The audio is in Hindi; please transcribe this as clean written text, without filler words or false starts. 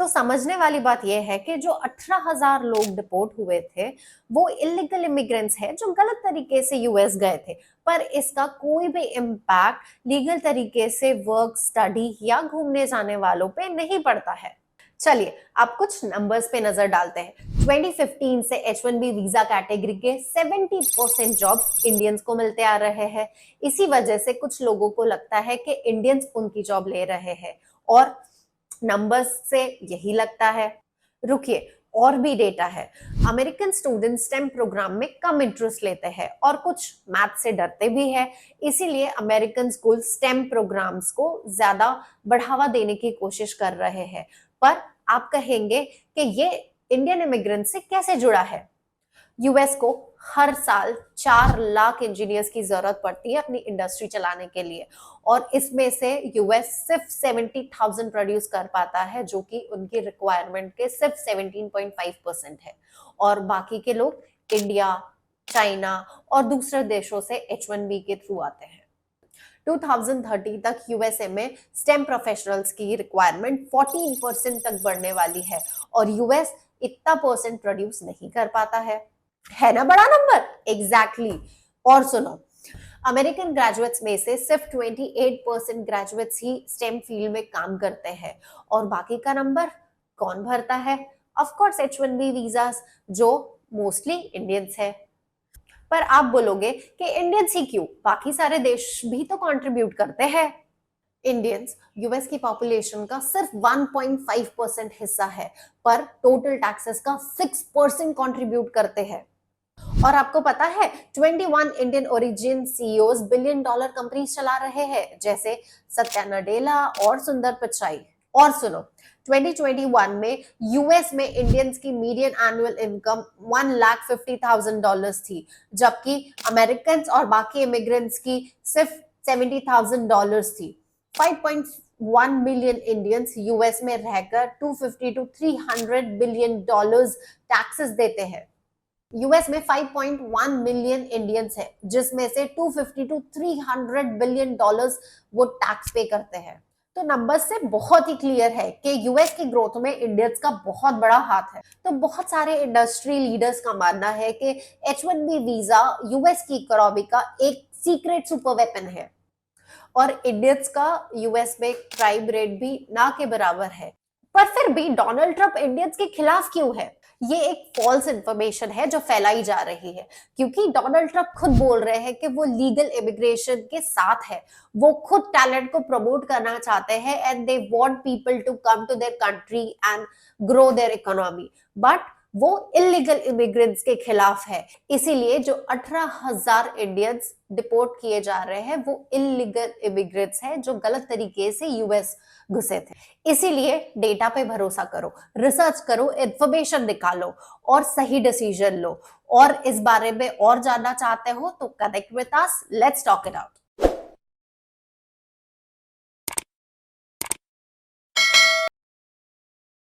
तो समझने वाली बात यह है कि जो 18,000 लोग डिपोर्ट हुए थे वो इलीगल इमिग्रेंट्स है जो गलत तरीके से यूएस गए थे, पर इसका कोई भी इम्पैक्ट लीगल तरीके से वर्क, स्टडी या घूमने जाने वालों पे नहीं पड़ता है। चलिए अब कुछ नंबर्स पे नजर डालते हैं। 2015 से H1B वीजा कैटेगरी के 70% जॉब इंडियंस को मिलते आ रहे हैं। इसी वजह से कुछ लोगों को लगता है कि इंडियंस उनकी जॉब ले रहे हैं और नंबर्स से यही लगता है। रुकिए, और भी डेटा है। अमेरिकन स्टूडेंट स्टेम प्रोग्राम में कम इंटरेस्ट लेते हैं और कुछ मैथ से डरते भी हैं। इसीलिए अमेरिकन स्कूल स्टेम प्रोग्राम्स को ज्यादा बढ़ावा देने की कोशिश कर रहे हैं। पर आप कहेंगे कि ये इंडियन इमिग्रेंट से कैसे जुड़ा है? यूएस को हर साल 4 लाख इंजीनियर्स की जरूरत पड़ती है अपनी इंडस्ट्री चलाने के लिए, और इसमें से यूएस सिर्फ 70,000 प्रोड्यूस कर पाता है, जो कि उनकी रिक्वायरमेंट के सिर्फ 17.5% है। और बाकी के लोग इंडिया, चाइना और दूसरे देशों से H1B के थ्रू आते हैं। 2030 तक यूएसए में स्टेम प्रोफेशनल्स की रिक्वायरमेंट 14% तक बढ़ने वाली है, और यूएस इतना परसेंट प्रोड्यूस नहीं कर पाता है ना बड़ा नंबर? एग्जैक्टली और सुनो, अमेरिकन ग्रेजुएट्स में से सिर्फ 28% ग्रेजुएट्स ही स्टेम फील्ड में काम करते हैं, और बाकी का नंबर कौन भरता है? ऑफ कोर्स H1B वीजास, जो मोस्टली इंडियंस है। पर आप बोलोगे कि इंडियंस ही क्यों, बाकी सारे देश भी तो कंट्रीब्यूट करते हैं। इंडियंस यूएस की पॉपुलेशन का सिर्फ 1.5% हिस्सा है, पर टोटल टैक्सेस का 6% कंट्रीब्यूट करते हैं। और आपको पता है 21 Indian origin CEOs billion dollar companies चला रहे हैं, जैसे सत्या नडेला और सुंदर पिचाई। और सुनो, 2021 में यूएस में इंडियंस की मीडियन एनुअल इनकम $1,50,000 थी, जबकि अमेरिकन और बाकी इमिग्रेंट्स की सिर्फ $70,000 थी। 5.1 मिलियन इंडियंस यूएस में रहकर 250 to 300 बिलियन डॉलर्स टैक्सेस देते हैं। यूएस में 5.1 मिलियन इंडियंस है, जिसमें से 250 टू 300 बिलियन डॉलर्स वो टैक्स पे करते हैं। तो नंबर से बहुत ही क्लियर है कि यूएस की ग्रोथ में इंडियंस का बहुत बड़ा हाथ है। तो बहुत सारे इंडस्ट्री लीडर्स का मानना है कि H1B वीजा यूएस की इकोनॉमी का एक सीक्रेट सुपर वेपन है, और इंडियंस का यूएस में क्राइम रेट भी ना के बराबर है। पर फिर भी डोनाल्ड ट्रंप इंडियंस के खिलाफ क्यों है? ये एक फॉल्स इंफॉर्मेशन है जो फैलाई जा रही है, क्योंकि डोनाल्ड ट्रंप खुद बोल रहे हैं कि वो लीगल इमिग्रेशन के साथ है। वो खुद टैलेंट को प्रमोट करना चाहते हैं and they want people to come to their country and grow their economy, but वो इलीगल इमिग्रेंट्स के खिलाफ है। इसीलिए जो 18,000 इंडियंस डिपोर्ट किए जा रहे हैं वो इलीगल इमिग्रेंट्स हैं जो गलत तरीके से यूएस घुसे थे। इसीलिए डेटा पे भरोसा करो, रिसर्च करो, इंफॉर्मेशन निकालो और सही डिसीजन लो। और इस बारे में और जानना चाहते हो तो connect with us, let's talk it out.